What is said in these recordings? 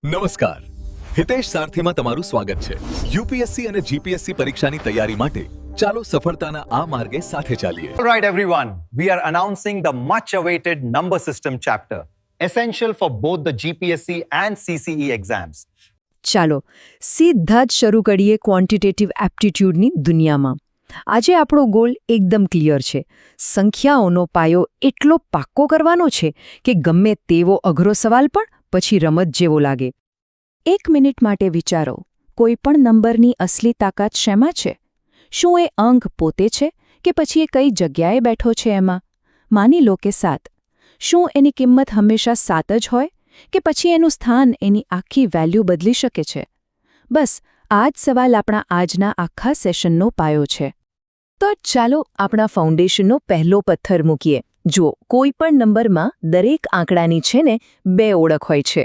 નમસ્કાર, હિતેશ સારથીમાં તમારું સ્વાગત છે. યુપીએસસી અને જીપીએસસી પરીક્ષાની તૈયારી માટે ચાલો સફળતાના આ માર્ગે સાથે ચાલીએ. All right, everyone. We are announcing the much-awaited number system chapter, essential for both the GPSC and CCE exams. ચાલો સીધા જ શરૂ કરીએ ક્વોન્ટિટેટિવ એપ્ટિટ્યૂડની દુનિયામાં. આજે આપણો ગોલ એકદમ ક્લિયર છે. સંખ્યાઓનો પાયો એટલો પાક્કો કરવાનો છે કે ગમે તેવો અઘરો સવાલ પણ પછી રમત જેવો લાગે. 1 મિનિટ માટે વિચારો, કોઈ પણ નંબરની અસલી તાકાત શેમાં છે? શું એ અંક પોતે છે કે પછી એ કઈ જગ્યાએ બેઠો છે એમાં? માની લો કે 7. શું એની કિંમત હંમેશા 7 જ હોય કે પછી એનું સ્થાન એની આખી વેલ્યુ બદલી શકે છે? બસ આ જ સવાલ આપણા આજના આખા સેશનનો પાયો છે. તો ચાલો આપણા ફાઉન્ડેશનનો પહેલો પથ્થર મૂકીએ. જુઓ, કોઈ પણ નંબરમાં દરેક આંકડાની છે ને 2 ઓળખ હોય છે.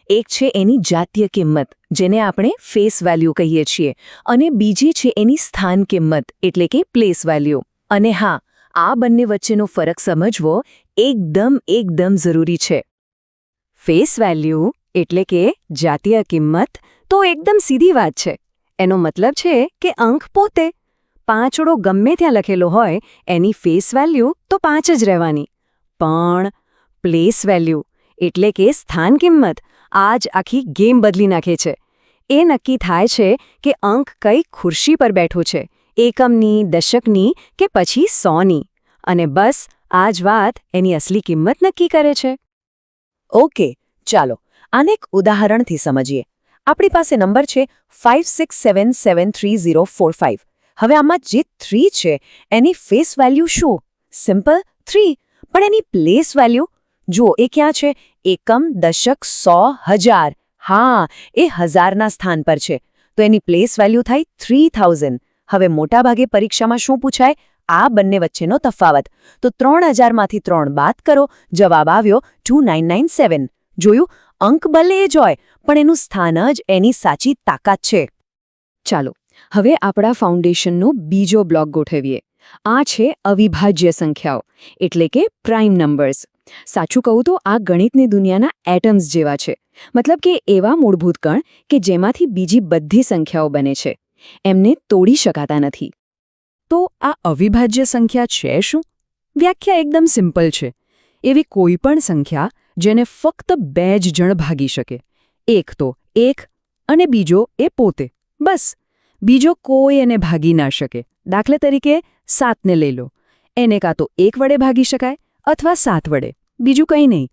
એક છે એની જાતીય કિંમત, જેને આપણે ફેસ વેલ્યુ કહીએ છીએ, અને બીજી છે એની સ્થાન કિંમત, એટલે કે પ્લેસ વેલ્યુ. અને હા, આ બંને વચ્ચેનો ફરક સમજવો એકદમ જરૂરી છે. ફેસ વેલ્યુ એટલે કે જાતીય કિંમત તો એકદમ સીધી વાત છે. એનો મતલબ છે કે અંક પોતે. પાંચડો ગમે ત્યાં લખેલો હોય એની ફેસ વેલ્યુ તો 5 જ રહેવાની. પણ પ્લેસ વેલ્યુ એટલે કે સ્થાન કિંમત આ જ આખી ગેમ બદલી નાખે છે. એ નક્કી થાય છે કે અંક કઈ ખુરશી પર બેઠો છે, એકમની, દશકની કે પછી 100ની. અને બસ આ જ વાત એની અસલી કિંમત નક્કી કરે છે. ઓકે, ચાલો આને એક ઉદાહરણથી સમજીએ. આપણી પાસે નંબર છે 56773045. હવે આમાં જે 3 છે એની ફેસ વેલ્યુ શું? સિમ્પલ 3. પણ એની પ્લેસ વેલ્યુ જુઓ, એ ક્યાં છે? એકમ, દશક, 100, 1000. હા, એ 1000ના સ્થાન પર છે. તો એની પ્લેસ વેલ્યુ થઈ 3000. હવે મોટાભાગે પરીક્ષામાં શું પૂછાય? આ બંને વચ્ચેનો તફાવત. તો 3000માંથી 3 બાદ કરો, જવાબ આવ્યો 2997. જોયું, અંક ભલે જ હોય પણ એનું સ્થાન જ એની સાચી તાકાત છે. ચાલો હવે આપણા ફાઉન્ડેશનનો બીજો બ્લોક ગોઠવીએ. આ છે અવિભાજ્ય સંખ્યાઓ, એટલે કે પ્રાઇમ નંબર્સ. સાચું કહું તો આ ગણિતની દુનિયાના એટમ્સ જેવા છે. મતલબ કે એવા મૂળભૂત કણ કે જેમાંથી બીજી બધી સંખ્યાઓ બને છે. એમને તોડી શકાતા નથી. તો આ અવિભાજ્ય સંખ્યા છે શું? વ્યાખ્યા એકદમ સિમ્પલ છે. એવી કોઈ પણ સંખ્યા જેને ફક્ત 2 જ જણ ભાગી શકે. એક તો 1 અને બીજો એ પોતે. બસ, બીજો કોઈ એને ભાગી ના શકે. દાખલા તરીકે 7ને લઈ લો. એને કાં તો 1 વડે ભાગી શકાય અથવા 7 વડે, બીજું કંઈ નહીં.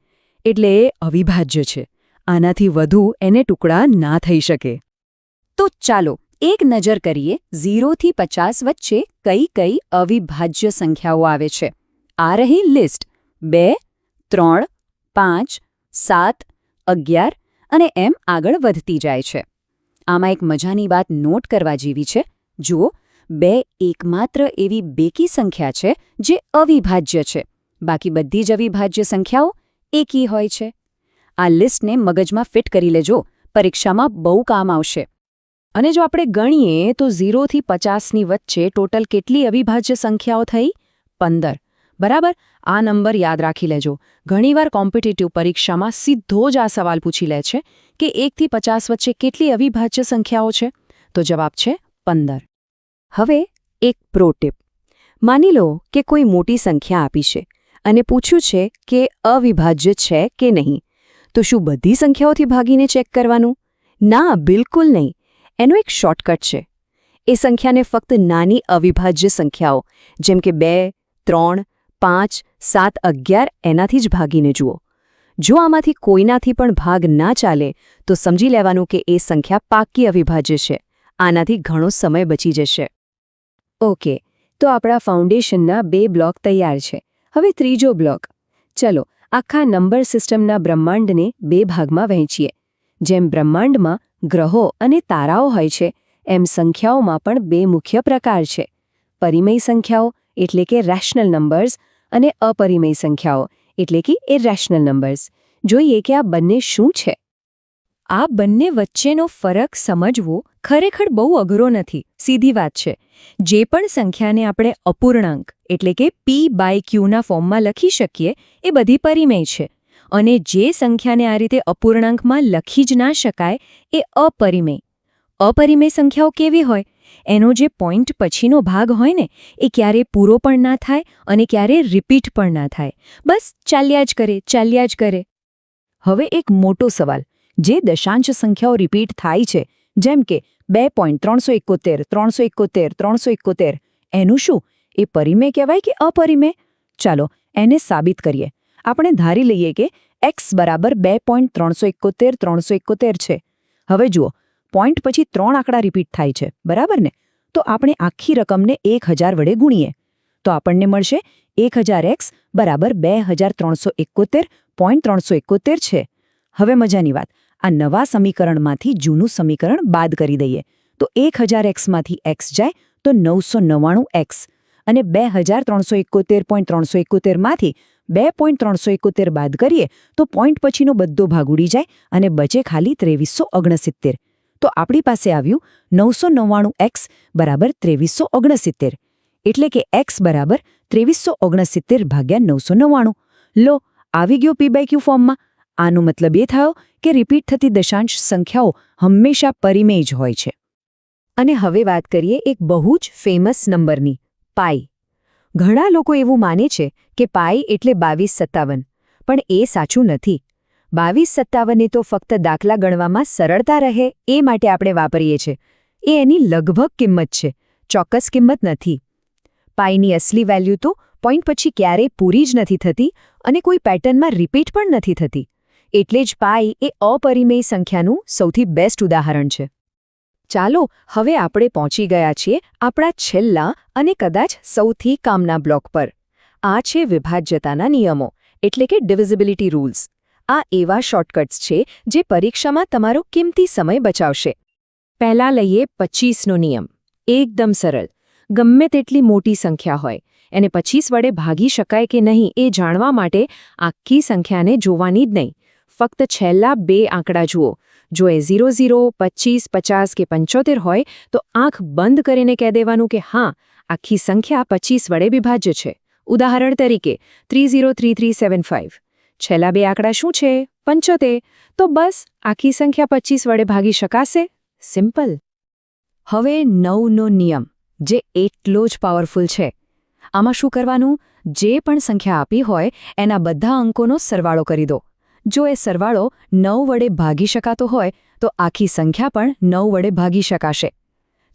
એટલે એ અવિભાજ્ય છે. આનાથી વધુ એને ટુકડા ના થઈ શકે. તો ચાલો એક નજર કરીએ 0 થી 50 વચ્ચે કઈ કઈ અવિભાજ્ય સંખ્યાઓ આવે છે. આ રહી લિસ્ટ. 2, 3, 5, 7, 11 અને એમ આગળ વધતી જાય છે. આમાં એક મજાની વાત નોટ કરવા જેવી છે. જુઓ, 2 એકમાત્ર એવી બેકી સંખ્યા છે જે અવિભાજ્ય છે. બાકી બધી જ અવિભાજ્ય સંખ્યાઓ એકી હોય છે. આ લિસ્ટને મગજમાં ફિટ કરી લેજો, પરીક્ષામાં બહુ કામ આવશે. અને જો આપણે ગણીએ તો 0 થી 50ની વચ્ચે ટોટલ કેટલી અવિભાજ્ય સંખ્યાઓ થઈ? 15. બરાબર, આ નંબર યાદ રાખી લેજો. ઘણીવાર કોમ્પિટિટિવ પરીક્ષામાં સીધો જ આ સવાલ પૂછી લે છે કે 1 થી 50 વચ્ચે કેટલી અવિભાજ્ય સંખ્યાઓ છે? તો જવાબ છે 15. હવે એક પ્રો ટિપ. માની લો કે કોઈ મોટી સંખ્યા આપી છે અને પૂછ્યું છે કે અવિભાજ્ય છે કે નહીં. તો શું બધી સંખ્યાઓથી ભાગીને ચેક કરવાનું? ના, બિલકુલ નહીં. એનો એક શોર્ટકટ છે. એ સંખ્યાને ફક્ત નાની અવિભાજ્ય સંખ્યાઓ જેમ કે 2, 3, 5, 7, 11 એનાથી જ ભાગીને જુઓ. જો આમાંથી કોઈનાથી પણ ભાગ ના ચાલે તો સમજી લેવાનું કે એ સંખ્યા પાક્કી અવિભાજ્ય છે. આનાથી ઘણો સમય બચી જશે. ઓકે, તો આપણા ફાઉન્ડેશનના 2 બ્લોક તૈયાર છે. હવે ત્રીજો બ્લોક. ચલો આખા નંબર સિસ્ટમના બ્રહ્માંડને 2 ભાગમાં વહેંચીએ. જેમ બ્રહ્માંડમાં ગ્રહો અને તારાઓ હોય છે, એમ સંખ્યાઓમાં પણ 2 મુખ્ય પ્રકાર છે. પરિમેય સંખ્યાઓ એટલે કે રેશનલ નંબર્સ અને અપરિમેય સંખ્યાઓ એટલે કે ઇરેશનલ નંબર્સ. જોઈએ કે આ બંને શું છે. આ બંને વચ્ચેનો ફરક સમજવો ખરેખર બહુ અઘરો નથી, સીધી વાત છે. જે પણ સંખ્યાને આપણે અપૂર્ણાંક એટલે કે p/q ના ફોર્મમાં લખી શકીએ એ બધી પરિમેય છે. અને જે સંખ્યાને આ રીતે અપૂર્ણાંકમાં લખી જ ના શકાય એ અપરિમેય. અપરિમેય સંખ્યાઓ કેવી હોય? એનો જે પોઈન્ટ પછીનો ભાગ હોય ને એ ક્યારે પૂરો પણ ના થાય અને ક્યારે રિપીટ પણ ના થાય. બસ ચાલ્યા જ કરે. હવે એક મોટો સવાલ, જે દશાંશ સંખ્યાઓ રિપીટ થાય છે, જેમ કે 2.371, 371, 371, એનું શું? એ પરિમેય કહેવાય કે અપરિમેય? ચાલો એને સાબિત કરીએ. આપણે ધારી લઈએ કે x બરાબર 2.371, 371 છે. હવે જુઓ, પોઈન્ટ પછી 3 આંકડા રિપીટ થાય છે, બરાબર ને? તો આપણે આખી રકમને 1000 વડે ગુણીએ તો આપણને મળશે 1000x બરાબર 2371.371 છે. હવે મજાની વાત, આ નવા સમીકરણમાંથી જૂનું સમીકરણ બાદ કરી દઈએ તો 1000x માંથી x જાય તો 999x અને 2371.371 માંથી 2.371 બાદ કરીએ તો પોઈન્ટ પછીનો બધો ભાગ ઉડી જાય અને બચે ખાલી 2369. તો આપણી પાસે આવ્યું 999x બરાબર 2369, એટલે કે x બરાબર 2369 ભાગ્યા 999. લો, આવી ગયો p/q ફોર્મમાં. આનો મતલબ એ થયો કે રિપીટ થતી દશાંશ સંખ્યાઓ હંમેશા પરિમેય જ હોય છે. અને હવે વાત કરીએ એક બહુ જ ફેમસ નંબરની, પાઈ. ઘણા લોકો એવું માને છે કે પાઈ એટલે 2257, પણ એ સાચું નથી. 2257 એ તો ફક્ત દાખલા ગણવામાં સરળતા રહે એ માટે આપણે વાપરીએ છીએ. એ એની લગભગ કિંમત છે, ચોક્કસ કિંમત નથી. પાઈની અસલી વેલ્યુ તો પોઈન્ટ પછી ક્યારેય પૂરી જ નથી થતી અને કોઈ પેટર્નમાં રિપીટ પણ નથી થતી. એટલે જ પાઈ એ અપરિમેય સંખ્યાનું સૌથી બેસ્ટ ઉદાહરણ છે. ચાલો હવે આપણે પહોંચી ગયા છીએ આપણા છેલ્લા અને કદાચ સૌથી કામના બ્લોક પર. આ છે વિભાજ્યતાના નિયમો, એટલે કે ડિવિઝિબિલિટી રૂલ્સ. આ એવા શોર્ટકટ્સ છે જે પરીક્ષામાં તમારો કિંમતી સમય બચાવશે. પહેલા લઈએ 25નો નિયમ. એકદમ સરળ. ગમે તેટલી મોટી સંખ્યા હોય, એને 25 વડે ભાગી શકાય કે નહીં એ જાણવા માટે આખી સંખ્યાને જોવાની જ નહીં, ફક્ત છેલ્લા 2 આંકડા જુઓ. જો એ 00, 25, 50 કે 75 હોય તો આંખ બંધ કરીને કહી દેવાનું કે હા, આખી સંખ્યા 25 વડે વિભાજ્ય છે. ઉદાહરણ તરીકે 303375. છેલ્લા 2 આંકડા શું છે? 75. તો બસ આખી સંખ્યા 25 વડે ભાગી શકાશે. સિમ્પલ. હવે 9નો નિયમ, જે એટલો જ પાવરફુલ છે. આમાં શું કરવાનું? જે પણ સંખ્યા આપી હોય એના બધા અંકોનો સરવાળો કરી દો. જો એ સરવાળો 9 વડે ભાગી શકાતો હોય તો આખી સંખ્યા પણ 9 વડે ભાગી શકાશે.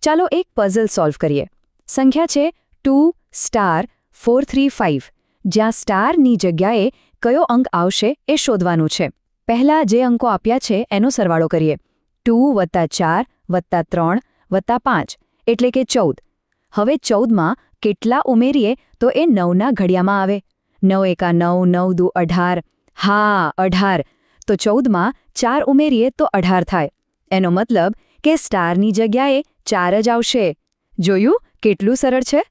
ચાલો એક પઝલ સોલ્વ કરીએ. સંખ્યા છે 2*435, જ્યાં સ્ટારની જગ્યાએ કયો અંક આવશે એ શોધવાનું છે. પહેલા જે અંકો આપ્યા છે એનો સરવાળો કરીએ. 2 + 4 + 3 + 5 એટલે કે 14. હવે 14માં કેટલા ઉમેરીએ તો એ 9ના ઘડિયામાં આવે? 9 × 9, 9 × 2 = 18. હા, 18. તો 14માં 4 ઉમેરીએ તો 18 થાય. એનો મતલબ કે સ્ટારની જગ્યાએ 4 જ આવશે. જોયું કેટલું સરળ છે?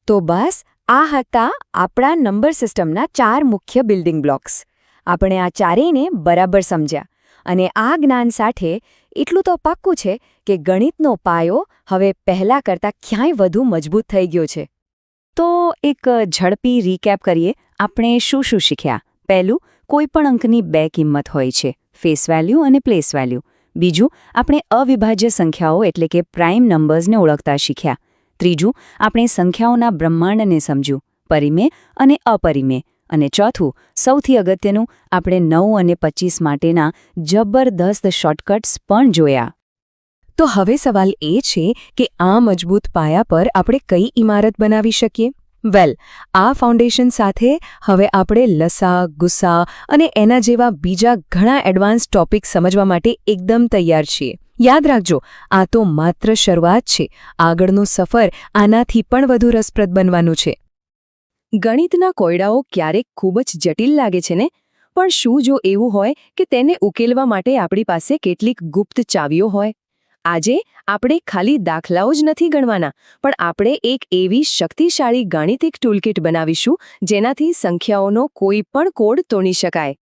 તો બસ આ હતા આપણા નંબર સિસ્ટમના 4 મુખ્ય બિલ્ડિંગ બ્લોક્સ. આપણે આ ચારેયને બરાબર સમજ્યા અને આ જ્ઞાન સાથે એટલું તો પાક્કું છે કે ગણિતનો પાયો હવે પહેલા કરતાં ક્યાંય વધુ મજબૂત થઈ ગયો છે. તો એક ઝડપી રીકેપ કરીએ. આપણે શું શું શીખ્યા? પહેલું, કોઈપણ અંકની 2 કિંમત હોય છે, ફેસ વેલ્યુ અને પ્લેસ વેલ્યુ. બીજું, આપણે અવિભાજ્ય સંખ્યાઓ એટલે કે પ્રાઇમ નંબર્સને ઓળખતા શીખ્યા. ત્રીજું, આપણે સંખ્યાઓના બ્રહ્માંડને સમજ્યું, પરિમેય અને અપરિમેય. અને ચોથું, સૌથી અગત્યનું, આપણે 9 અને 25 માટેના જબરદસ્ત શોર્ટકટ્સ પણ જોયા. તો હવે સવાલ એ છે કે આ મજબૂત પાયા પર આપણે કઈ ઇમારત બનાવી શકીએ? વેલ, આ ફાઉન્ડેશન સાથે હવે આપણે લસા, ગુસ્સા અને એના જેવા બીજા ઘણા એડવાન્સ ટોપિક સમજવા માટે એકદમ તૈયાર છીએ. યાદ રાખજો, આ તો માત્ર શરૂઆત છે. આગળનો સફર આનાથી પણ વધુ રસપ્રદ બનવાનું છે. ગણિતના કોયડાઓ ક્યારેક ખૂબ જ જટિલ લાગે છે ને? પણ શું જો એવું હોય કે તેને ઉકેલવા માટે આપણી પાસે કેટલીક ગુપ્ત ચાવીઓ હોય? આજે આપણે ખાલી દાખલાઓ જ નથી ગણવાના, પણ આપણે એક એવી શક્તિશાળી ગાણિતિક ટૂલકિટ બનાવીશું જેનાથી સંખ્યાઓનો કોઈ પણ કોડ તોડી શકાય.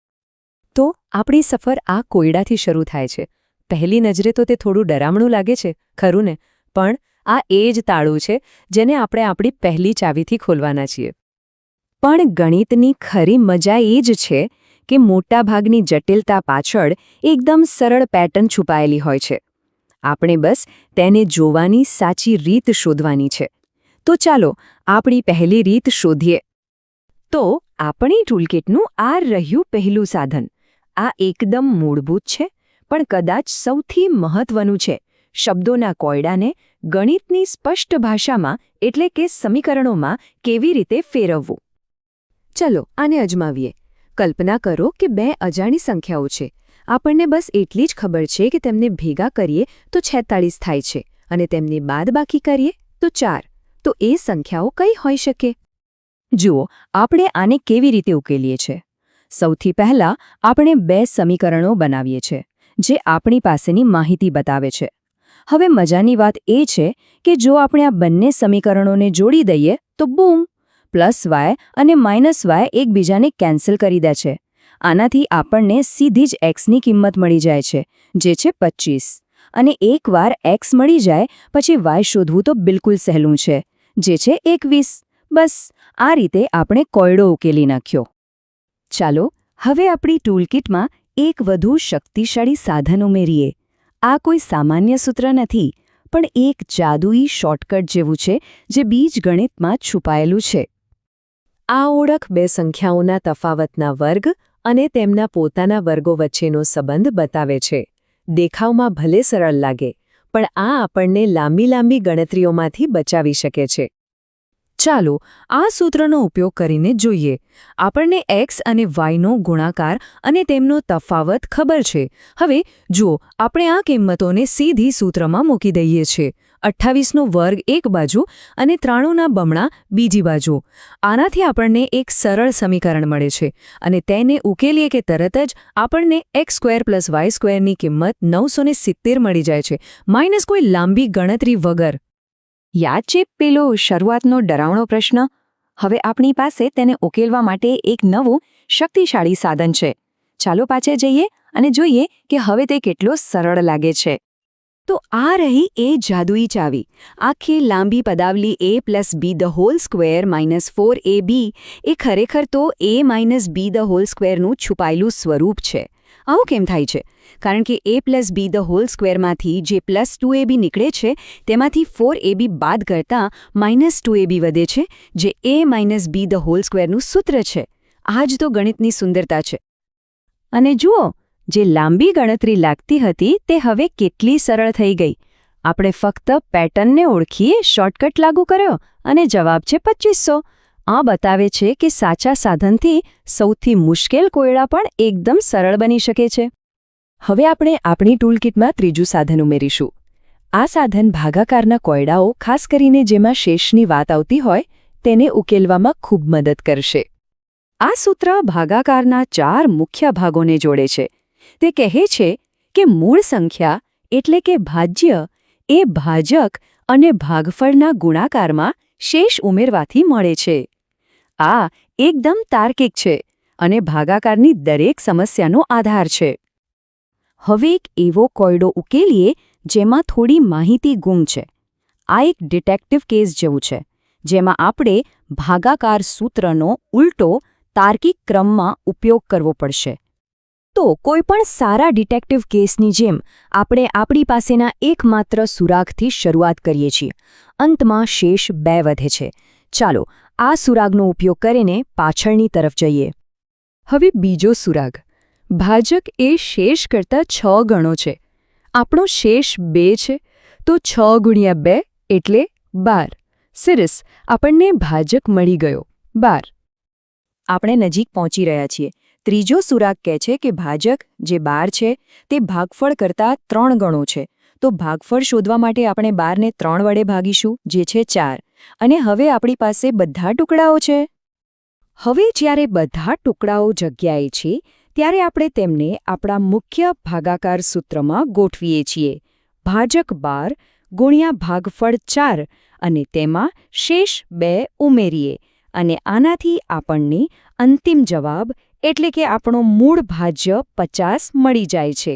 તો આપણી સફર આ કોયડાથી શરૂ થાય છે. પહેલી નજરે તો તે થોડું ડરામણું લાગે છે, ખરું ને? પણ આ એ જ તાળું છે જેને આપણે આપણી પહેલી ચાવીથી ખોલવાના છીએ. પણ ગણિતની ખરી મજા એ જ છે કે મોટાભાગની જટિલતા પાછળ એકદમ સરળ પેટર્ન છુપાયેલી હોય છે. આપણે બસ તેને જોવાની સાચી રીત શોધવાની છે. તો ચાલો આપણી પહેલી રીત શોધીએ. તો આપણી ટૂલકિટનું આ રહ્યું પહેલું સાધન. આ એકદમ મૂળભૂત છે, પણ કદાચ સૌથી મહત્વનું છે. શબ્દોના કોયડાને ગણિતની સ્પષ્ટ ભાષામાં એટલે કે સમીકરણોમાં કેવી રીતે ફેરવવું. ચલો આને અજમાવીએ. કલ્પના કરો કે બે અજાણી સંખ્યાઓ છે. આપણને બસ એટલી જ ખબર છે કે તેમને ભેગા કરીએ તો 46 થાય છે અને તેમને બાદબાકી કરીએ તો 4. તો એ સંખ્યાઓ કઈ હોઈ શકે? જુઓ, આપણે આને કેવી રીતે ઉકેલીએ છીએ. સૌથી પહેલા આપણે બે સમીકરણો બનાવીએ છીએ જે આપણી પાસેની માહિતી બતાવે છે. હવે મજાની વાત એ છે કે જો આપણે આ બંને સમીકરણોને જોડી દઈએ તો બૂમ, +y અને -y એકબીજાને કેન્સલ કરી દે છે. આનાથી આપણને સીધી જ x ની કિંમત મળી જાય છે, જે છે 25. અને એકવાર x મળી જાય પછી y શોધવું તો બિલકુલ સહેલું છે, જે છે 21. બસ આ રીતે આપણે કોયડો ઉકેલી નાખ્યો. ચાલો હવે આપણી ટૂલકિટમાં એક વધુ શક્તિશાળી સાધન ઉમેરીએ. આ કોઈ સામાન્ય સૂત્ર નથી, પણ એક જાદુઈ શોર્ટકટ જેવું છે જે બીજગણિતમાં છુપાયેલું છે. આ ઓળખ બે સંખ્યાઓના તફાવતના વર્ગ અને તેમના પોતાના વર્ગો વચ્ચેનો સંબંધ બતાવે છે. દેખાવમાં ભલે સરળ લાગે, પણ આ આપણને લાંબી ગણતરીઓમાંથી બચાવી શકે છે. ચાલો આ સૂત્રનો ઉપયોગ કરીને જોઈએ. આપણને x અને yનો ગુણાકાર અને તેમનો તફાવત ખબર છે. હવે જુઓ, આપણે આ કિંમતોને સીધી સૂત્રમાં મૂકી દઈએ છીએ. 28નો વર્ગ એક બાજુ અને 93ના બમણા બીજી બાજુ. આનાથી આપણને એક સરળ સમીકરણ મળે છે અને તેને ઉકેલીએ કે તરત જ આપણને x² + y² ની કિંમત 970 મળી જાય છે, માઇનસ કોઈ લાંબી ગણતરી વગર. યાદ છે પેલો શરૂઆતનો ડરાવણો પ્રશ્ન? હવે આપણી પાસે તેને ઉકેલવા માટે એક નવું શક્તિશાળી સાધન છે. ચાલો પાછે જઈએ અને જોઈએ કે હવે તે કેટલો સરળ લાગે છે. તો આ રહી એ જાદુઈ ચાવી. આખી લાંબી પદાવલી a+b² - 4ab એ ખરેખર તો a - b² નું છુપાયેલું સ્વરૂપ છે. આવું કેમ થાય છે? કારણ કે a+b² માંથી જે +2ab નીકળે છે તેમાંથી 4ab બાદ કરતાં -2ab વધે છે, જે a - b² નું સૂત્ર છે. આ જ તો ગણિતની સુંદરતા છે. અને જુઓ, જે લાંબી ગણતરી લાગતી હતી તે હવે કેટલી સરળ થઈ ગઈ. આપણે ફક્ત પેટર્નને ઓળખીએ, શોર્ટકટ લાગુ કર્યો અને જવાબ છે 2500. આ બતાવે છે કે સાચા સાધનથી સૌથી મુશ્કેલ કોયડા પણ એકદમ સરળ બની શકે છે. હવે આપણે આપણી ટૂલકિટમાં ત્રીજું સાધન ઉમેરીશું. આ સાધન ભાગાકારના કોયડાઓ, ખાસ કરીને જેમાં શેષની વાત આવતી હોય, તેને ઉકેલવામાં ખૂબ મદદ કરશે. આ સૂત્ર ભાગાકારના 4 મુખ્ય ભાગોને જોડે છે. તે કહે છે કે મૂળ સંખ્યા એટલે કે ભાજ્ય એ ભાજક અને ભાગફળના ગુણાકારમાં શેષ ઉમેરવાથી મળે છે. આ એકદમ તાર્કિક છે અને ભાગાકારની દરેક સમસ્યાનો આધાર છે. હવે એક એવો કોયડો ઉકેલીએ જેમાં થોડી માહિતી ગુમ છે. આ એક ડિટેક્ટિવ કેસ જેવું છે, જેમાં આપણે ભાગાકાર સૂત્રનો ઉલટો તાર્કિક ક્રમમાં ઉપયોગ કરવો પડશે. તો કોઈપણ સારા ડિટેક્ટિવ કેસની જેમ આપણે આપણી પાસેના એકમાત્ર સુરાગથી શરૂઆત કરીએ છીએ. અંતમાં શેષ 2 વધે છે. ચાલો આ સુરાગનો ઉપયોગ કરીને પાછળની તરફ જઈએ. હવે બીજો સુરાગ. ભાજક એ શેષ કરતાં 6 ગણો છે. આપણો શેષ 2 છે, તો 6 × 2 એટલે 12. સરસ, આપણને ભાજક મળી ગયો 12. આપણે નજીક પહોંચી રહ્યા છીએ. ત્રીજો સુરાગ કહે છે કે ભાજક જે 12 છે તે ભાગફળ કરતાં 3 ગણો છે. તો ભાગફળ શોધવા માટે આપણે 12ને 3 વડે ભાગીશું, જે છે 4. અને હવે આપણી પાસે બધા ટુકડાઓ છે. હવે જ્યારે બધા ટુકડાઓ જગ્યાએ છે ત્યારે આપણે તેમને આપણા મુખ્ય ભાગાકાર સૂત્રમાં ગોઠવીએ છીએ. ભાજક 12 ગુણ્યા ભાગફળ 4 અને તેમાં શેષ 2 ઉમેરીએ અને આનાથી આપણને અંતિમ જવાબ એટલે કે આપણો મૂળ ભાજ્ય 50 મળી જાય છે.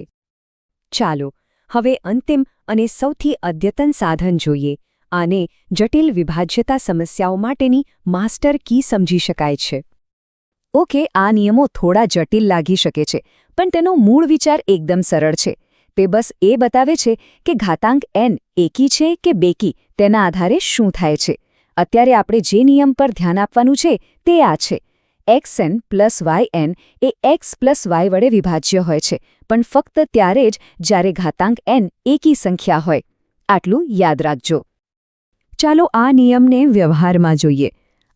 ચાલો હવે અંતિમ અને સૌથી અદ્યતન સાધન જોઈએ. આને જટિલ વિભાજ્યતા સમસ્યાઓ માટેની માસ્ટર કી સમજી શકાય છે. ઓકે, આ નિયમો થોડા જટિલ લાગી શકે છે, પણ તેનો મૂળ વિચાર એકદમ સરળ છે. તે બસ એ બતાવે છે કે ઘાતાંક n એકી છે કે બેકી તેના આધારે શું થાય છે. અત્યારે આપણે જે નિયમ પર ધ્યાન આપવાનું છે તે આ છે. xn પ્લસ yn એ x પ્લસ y વડે વિભાજ્ય હોય છે, પણ ફક્ત ત્યારે જ જ્યારે ઘાતાંક n એકી સંખ્યા હોય. આટલું યાદ રાખજો. ચાલો આ નિયમને વ્યવહારમાં જોઈએ.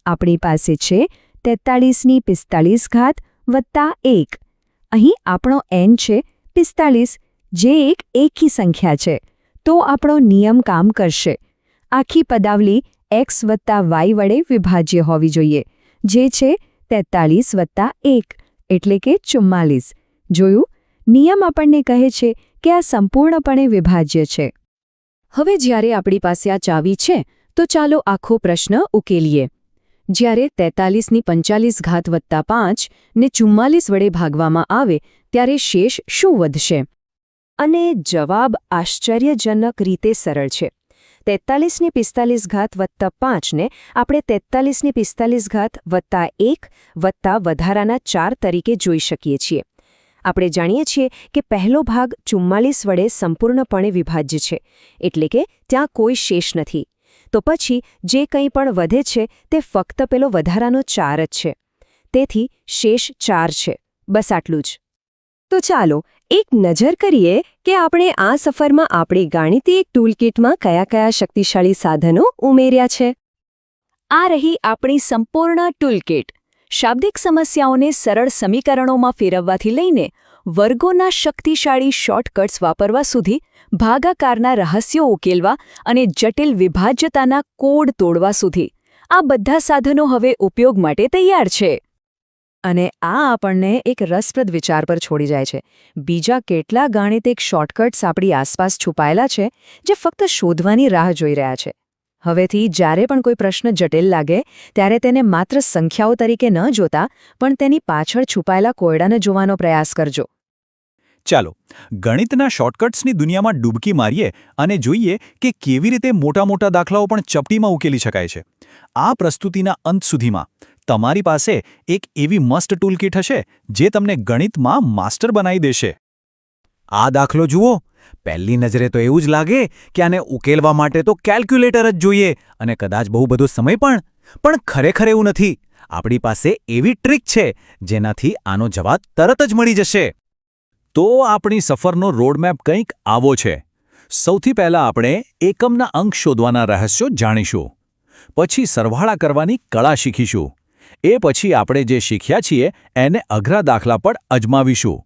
આપણી પાસે છે 43ની 45 ઘાત વત્તા 1. અહીં આપણો n છે 45, જે એક એકી સંખ્યા છે. તો આપણો નિયમ કામ કરશે. આખી પદાવલી x વત્તા y વડે વિભાજ્ય હોવી જોઈએ, જે છે 43 વત્તા 1 એટલે કે 44. જોયું? નિયમ આપણને કહે છે કે આ સંપૂર્ણપણે વિભાજ્ય છે. હવે જ્યારે આપણી પાસે આ ચાવી છે, તો ચાલો આખો પ્રશ્ન ઉકેલીએ. જ્યારે 43ની 45 ઘાત વત્તા 5 ને 44 વડે ભાગવામાં આવે ત્યારે શેષ શું વધશે? અને જવાબ આશ્ચર્યજનક રીતે સરળ છે. 43ની 45 ઘાત વત્તા 5 ને આપણે 43ની 45 ઘાત વત્તા 1 વત્તા વધારાના 4 તરીકે જોઈ શકીએ છીએ. આપણે જાણીએ છીએ કે પહેલો ભાગ 44 વડે સંપૂર્ણપણે વિભાજ્ય છે, એટલે કે ત્યાં કોઈ શેષ નથી. તો પછી જે કંઈ પણ વધે છે તે ફક્ત પેલો વધારાનો 4 જ છે. તેથી શેષ 4 છે. બસ આટલું જ. તો ચાલો એક નજર કરીએ કે આપણે આ સફરમાં આપણી ગાણિતિક ટૂલકિટમાં કયા કયા શક્તિશાળી સાધનો ઉમેર્યા છે. આ રહી આપણી સંપૂર્ણ ટૂલકિટ. શાબ્દિક સમસ્યાઓને સરળ સમીકરણોમાં ફેરવવાથી લઈને વર્ગોના શક્તિશાળી શોર્ટકટ્સ વાપરવા સુધી, ભાગાકારના રહસ્યો ઉકેલવા અને જટિલ વિભાજ્યતાના કોડ તોડવા સુધી, આ બધા સાધનો હવે ઉપયોગ માટે તૈયાર છે. અને આ આપણને એક રસપ્રદ વિચાર પર છોડી જાય છે. બીજા કેટલા ગાણિતિક શોર્ટકટ્સ આપણી આસપાસ છુપાયેલા છે જે ફક્ત શોધવાની રાહ જોઈ રહ્યા છે. હવેથી જ્યારે પણ કોઈ પ્રશ્ન જટિલ લાગે ત્યારે તેને માત્ર સંખ્યાઓ તરીકે ન જોતા, પણ તેની પાછળ છુપાયેલા કોયડાને જોવાનો પ્રયાસ કરજો. ચાલો ગણિતના શોર્ટકટ્સની દુનિયામાં ડૂબકી મારીએ અને જોઈએ કે કેવી રીતે મોટા મોટા દાખલાઓ પણ ચપટીમાં ઉકેલી શકાય છે. આ પ્રસ્તુતિના અંત સુધીમાં તમારી પાસે એક એવી મસ્ત ટૂલકિટ હશે જે તમને ગણિતમાં માસ્ટર બનાવી દેશે. આ દાખલો જુઓ. પહેલી નજરે તો એવું જ લાગે કે આને ઉકેલવા માટે તો કેલ્ક્યુલેટર જ જોઈએ અને કદાચ બહુ બધો સમય પણ ખરેખર એવું નથી. આપણી પાસે એવી ટ્રીક છે જેનાથી આનો જવાબ તરત જ મળી જશે. તો આપણી સફરનો રોડમેપ કંઈક આવો છે. સૌથી પહેલાં આપણે એકમના અંક શોધવાના રહસ્યો જાણીશું. પછી સરવાળા કરવાની કળા શીખીશું. એ પછી આપણે જે શીખ્યા છીએ એને અઘરા દાખલા પર અજમાવીશું.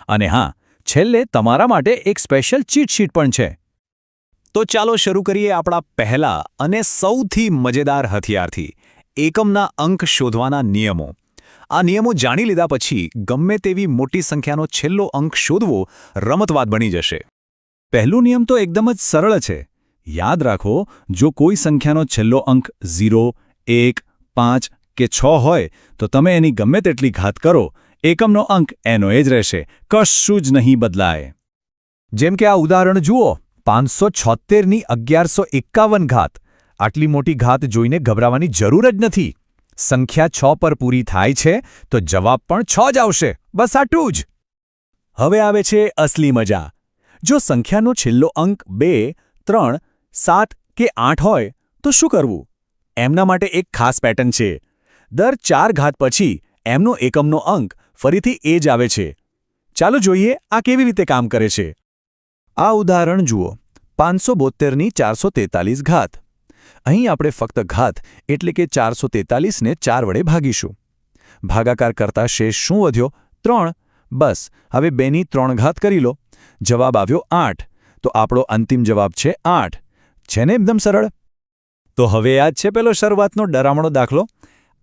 અને હા, છેલ્લે તમારા માટે એક સ્પેશિયલ ચીટ શીટ પણ છે. તો ચાલો શરૂ કરીએ આપણા પહેલા અને સૌથી મજેદાર હથિયારથી, એકમના અંક શોધવાના નિયમો. આ નિયમો જાણી લીધા પછી ગમે તેવી મોટી સંખ્યાનો છેલ્લો અંક શોધવો રમતવાદ બની જશે. પહેલો નિયમ તો એકદમ જ સરળ છે. યાદ રાખો, જો કોઈ સંખ્યાનો છેલ્લો અંક 0, 1, 5 કે 6 હોય તો તમે એની ગમે તેટલી ઘાત કરો, એકમનો અંક એનો એ જ રહેશે, કશું જ નહીં બદલાય. જેમ કે આ ઉદાહરણ જુઓ, 576ની 1151 ઘાત. આટલી મોટી ઘાત જોઈને ગભરાવાની જરૂર જ નથી. સંખ્યા 6 પર પૂરી થાય છે તો જવાબ પણ 6 જ આવશે. બસ આટલું જ. હવે આવે છે અસલી મજા. જો સંખ્યાનો છેલ્લો અંક 2, 3, 7 કે 8 હોય તો શું કરવું? એમના માટે એક ખાસ પેટર્ન છે. દર 4 ઘાત પછી એમનો એકમનો અંક ફરીથી એ જ આવે છે. ચાલો જોઈએ આ કેવી રીતે કામ કરે છે. આ ઉદાહરણ જુઓ, 572ની 443 ઘાત. અહીં આપણે ફક્ત ઘાત એટલે કે 443ને 4 વડે ભાગીશું. ભાગાકાર કરતા શેષ શું વધ્યો? 3. બસ હવે 2ની 3 ઘાત કરી લો. જવાબ આવ્યો 8. તો આપણો અંતિમ જવાબ છે 8. છે ને એકદમ સરળ? તો હવે યાદ છે પેલો શરૂઆતનો ડરામણો દાખલો?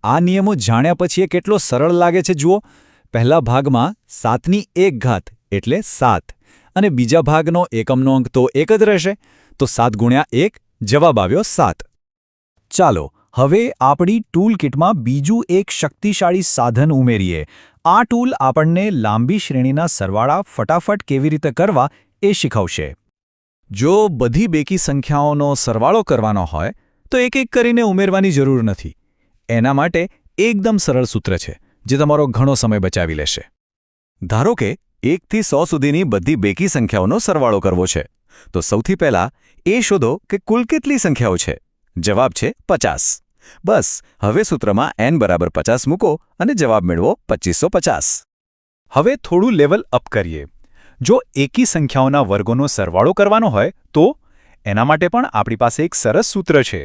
આ નિયમો જાણ્યા પછી એ કેટલો સરળ લાગે છે જુઓ. પહેલા ભાગમાં 7ની 1 ઘાત એટલે 7 અને બીજા ભાગનો એકમનો અંક તો એક જ રહેશે, તો 7 ગુણ્યા 1 જવાબ આવ્યો 7. ચાલો હવે આપણી ટૂલ કિટમાં બીજું એક શક્તિશાળી સાધન ઉમેરીએ. આ ટૂલ આપણને લાંબી શ્રેણીના સરવાળા ફટાફટ કેવી રીતે કરવા એ શીખવશે. જો બધી બેકી સંખ્યાઓનો સરવાળો કરવાનો હોય તો એક એક કરીને ઉમેરવાની જરૂર નથી. એના માટે એકદમ સરળ સૂત્ર છે. જે તમારો ઘણો સમય બચાવી લેશે. ધારો કે 1 થી 100 સુધીની બધી બેકી સંખ્યાઓનો સરવાળો કરવો છે તો સૌથી પહેલા એ શોધો કે કુલ કેટલી સંખ્યાઓ છે. જવાબ છે 50. બસ હવે સૂત્રમાં n બરાબર 50 મૂકો અને જવાબ મેળવો 2550. હવે થોડું લેવલ અપ કરીએ. જો એકી સંખ્યાઓના વર્ગોનો સરવાળો કરવાનો હોય તો એના માટે પણ આપણી પાસે એક સરસ સૂત્ર છે.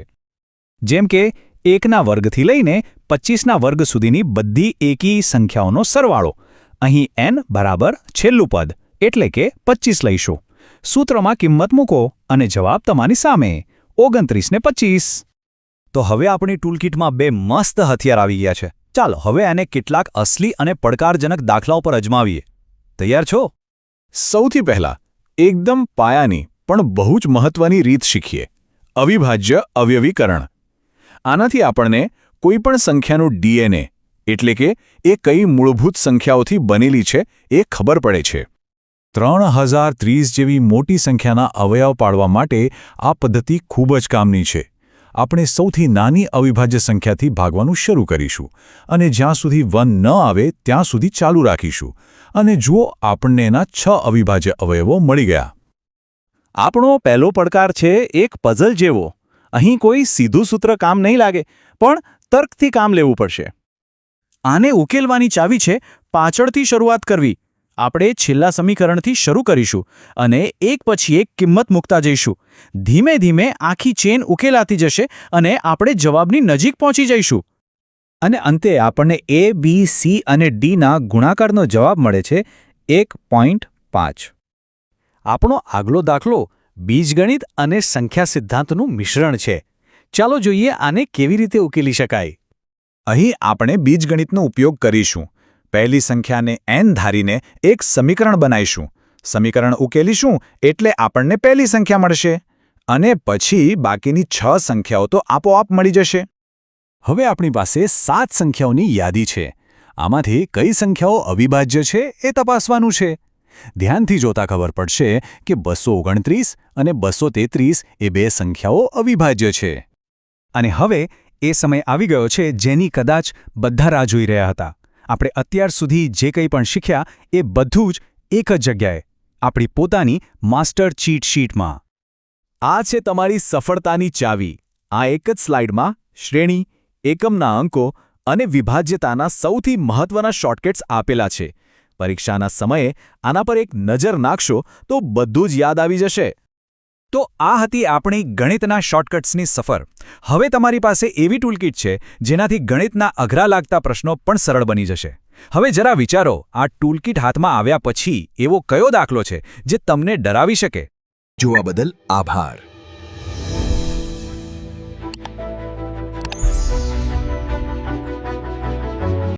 જેમ કે 1ના વર્ગથી લઈને 25ના વર્ગ સુધીની બધી એકી સંખ્યાઓનો સરવાળો. અહીં n બરાબર છેલ્લું પદ એટલે કે 25 લઈશું. સૂત્રમાં કિંમત મૂકો અને જવાબ તમારી સામે 29 ને 25. તો હવે આપણી ટૂલકીટમાં બે મસ્ત હથિયાર આવી ગયા છે. ચાલો હવે આને કેટલાક અસલી અને પડકારજનક દાખલાઓ પર અજમાવીએ. તૈયાર છો? સૌથી પહેલા એકદમ પાયાની પણ બહુ જ મહત્વની રીત શીખીએ. અવિભાજ્ય અવયવીકરણ. આનાથી આપણને કોઈપણ સંખ્યાનું DNA એટલે કે એ કઈ મૂળભૂત સંખ્યાઓથી બનેલી છે એ ખબર પડે છે. 3030 જેવી મોટી સંખ્યાના અવયવ પાડવા માટે આ પદ્ધતિ ખૂબ જ કામની છે. આપણે સૌથી નાની અવિભાજ્ય સંખ્યાથી ભાગવાનું શરૂ કરીશું અને જ્યાં સુધી 1 ન આવે ત્યાં સુધી ચાલુ રાખીશું અને જુઓ આપણને એના 6 અવિભાજ્ય અવયવો મળી ગયા. આપણો પહેલો પડકાર છે એક પઝલ જેવો. અહીં કોઈ સીધું સૂત્ર કામ નહીં લાગે પણ તર્કથી કામ લેવું પડશે. આને ઉકેલવાની ચાવી છે પાછળથી શરૂઆત કરવી. આપણે છેલ્લા સમીકરણથી શરૂ કરીશું અને એક પછી એક કિંમત મૂકતા જઈશું. ધીમે ધીમે આખી ચેન ઉકેલાતી જશે અને આપણે જવાબની નજીક પહોંચી જઈશું. અને અંતે આપણને A, B, C અને D ના ગુણાકારનો જવાબ મળે છે 1.5. આપણો આગલો દાખલો બીજગણિત અને સંખ્યા સિદ્ધાંતનું મિશ્રણ છે. ચાલો જોઈએ આને કેવી રીતે ઉકેલી શકાય. અહીં આપણે બીજગણિતનો ઉપયોગ કરીશું. પહેલી સંખ્યાને n ધારીને એક સમીકરણ બનાવીશું. સમીકરણ ઉકેલીશું એટલે આપણને પહેલી સંખ્યા મળશે અને પછી બાકીની 6 સંખ્યાઓ તો આપોઆપ મળી જશે. હવે આપણી પાસે 7 સંખ્યાઓની યાદી છે. આમાંથી કઈ સંખ્યાઓ અવિભાજ્ય છે એ તપાસવાનું છે. ધ્યાનથી જોતા ખબર પડશે કે 229 અને 233 એ બે સંખ્યાઓ અવિભાજ્ય છે. અને હવે એ સમય આવી ગયો છે જેની કદાચ બધા રાહ જોઈ રહ્યા હતા. આપણે અત્યાર સુધી જે કંઈ પણ શીખ્યા એ બધું જ એક જ જગ્યાએ આપણી પોતાની માસ્ટર ચીટ શીટમાં. આ છે તમારી સફળતાની ચાવી. આ એક જ સ્લાઇડમાં શ્રેણી, એકમના અંકો અને વિભાજ્યતાના સૌથી મહત્વના શોર્ટકટ્સ આપેલા છે. પરીક્ષાના સમયે આના પર એક નજર નાખશો તો બધું જ યાદ આવી જશે. તો આ હતી આપણી ગણિતના શોર્ટકટ્સની સફર. હવે તમારી પાસે એવી ટૂલકીટ છે જેનાથી ગણિતના અઘરા લાગતા પ્રશ્નો પણ સરળ બની જશે. હવે જરા વિચારો, આ ટૂલકીટ હાથમાં આવ્યા પછી એવો કયો દાખલો છે જે તમને ડરાવી શકે? જોવા બદલ આભાર.